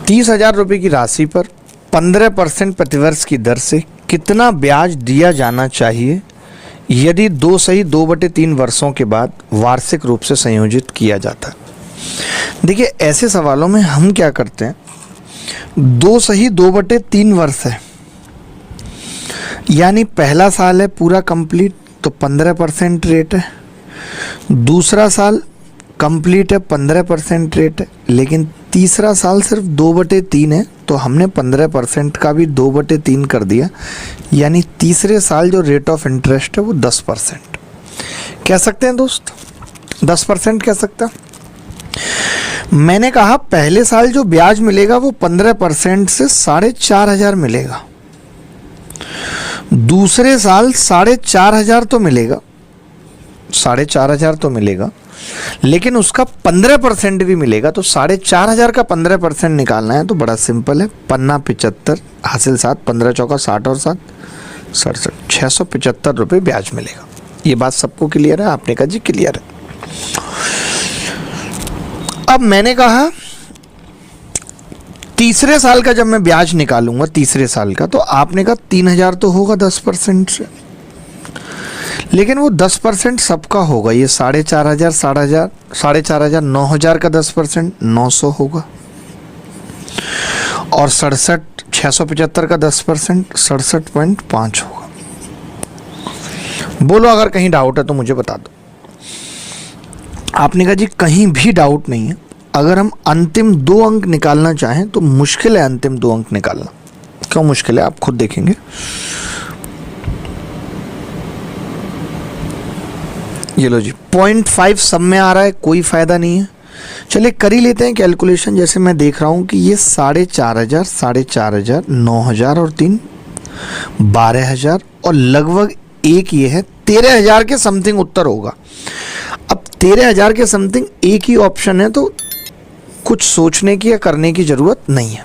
30,000 रुपये की राशि पर 15% प्रतिवर्ष की दर से कितना ब्याज दिया जाना चाहिए यदि 2/3 वर्षों के बाद वार्षिक रूप से संयोजित किया जाता है? देखिए, ऐसे सवालों में हम क्या करते हैं, 2/3 वर्ष है, यानी पहला साल है पूरा कंप्लीट तो 15% रेट है, दूसरा साल कंप्लीट है 15% रेट है, लेकिन तीसरा साल सिर्फ 2/3 है तो हमने 15% का भी 2/3 कर दिया, यानी तीसरे साल जो रेट ऑफ इंटरेस्ट है वो 10% कह सकते हैं दोस्त, 10% कह सकता। मैंने कहा पहले साल जो ब्याज मिलेगा वो 15% से 4,500 मिलेगा, दूसरे साल 4,500 तो मिलेगा, 4,500 तो मिलेगा, लेकिन उसका 15% भी मिलेगा। तो 4,500 का 15% निकालना है तो बड़ा सिंपल है, पन्ना 75 हासिल 7, 15 चौका 60 और 7 67, 675 रुपये ब्याज मिलेगा। ये बात सबको क्लियर है? आपने कहा जी क्लियर है। अब मैंने कहा तीसरे साल का जब मैं ब्याज निकालूंगा तीसरे साल का, तो आपने कहा 3,000 तो होगा 10% से, लेकिन वो 10% सबका होगा। ये 4,500 4,500 9,000 का 10% 900 होगा, और 675 का 10% 67.5 होगा। बोलो अगर कहीं डाउट है तो मुझे बता दो। आपने कहा जी कहीं भी डाउट नहीं है। अगर हम अंतिम 2 अंक निकालना चाहें तो मुश्किल है अंतिम 2 अंक निकालना। क्यों मुश्किल है आप खुद देखेंगे। ये लो जी 0.5 सब में आ रहा है, कोई फायदा नहीं है। चलिए कर ही लेते हैं कैलकुलेशन। जैसे मैं देख रहा हूं कि ये 4,500 4,500 9,000 और 3 12,000 और लगभग एक ये है 13,000 के समथिंग उत्तर होगा। अब 13,000 के समथिंग एक ही ऑप्शन है तो कुछ सोचने की या करने की जरूरत नहीं है।